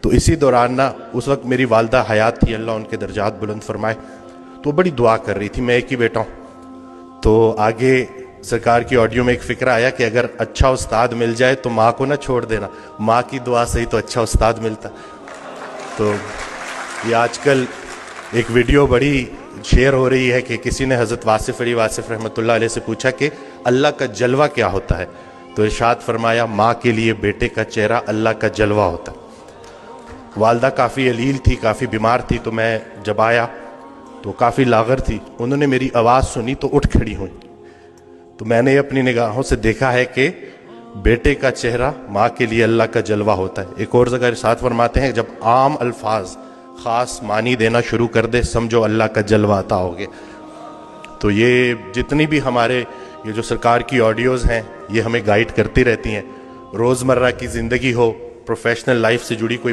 तो इसी दौरान ना उस वक्त मेरी वालदा हयात थी, अल्लाह उनके दर्जात बुलंद फरमाए। तो बड़ी दुआ कर रही थी, मैं एक ही बेटा हूँ। तो आगे सरकार की ऑडियो में एक फिक्रा आया कि अगर अच्छा उस्ताद मिल जाए तो माँ को ना छोड़ देना, माँ की दुआ से ही तो अच्छा उस्ताद मिलता। तो ये आजकल एक वीडियो बड़ी शेयर हो रही है कि किसी ने हज़रत वासिफ़ अली वासिफ़ रहमतुल्लाह अलैह से पूछा कि अल्लाह का जलवा क्या होता है, तो इरशाद फरमाया, माँ के लिए बेटे का चेहरा अल्लाह का जलवा होता है। वालदा काफ़ी अलील थी, काफ़ी बीमार थी, तो मैं जब आया तो काफ़ी लागर थी। उन्होंने मेरी आवाज़ सुनी तो उठ खड़ी हुई। तो मैंने अपनी निगाहों से देखा है कि बेटे का चेहरा माँ के लिए अल्लाह का जलवा होता है। एक और जगह इरशाद फरमाते हैं, जब आम अल्फाज ख़ास मानी देना शुरू कर दे, समझो अल्लाह का जलवा आता होगे। तो ये जितनी भी हमारे ये जो सरकार की ऑडियोज़ हैं, ये हमें गाइड करती रहती हैं। रोज़मर्रा की ज़िंदगी हो, प्रोफेशनल लाइफ से जुड़ी कोई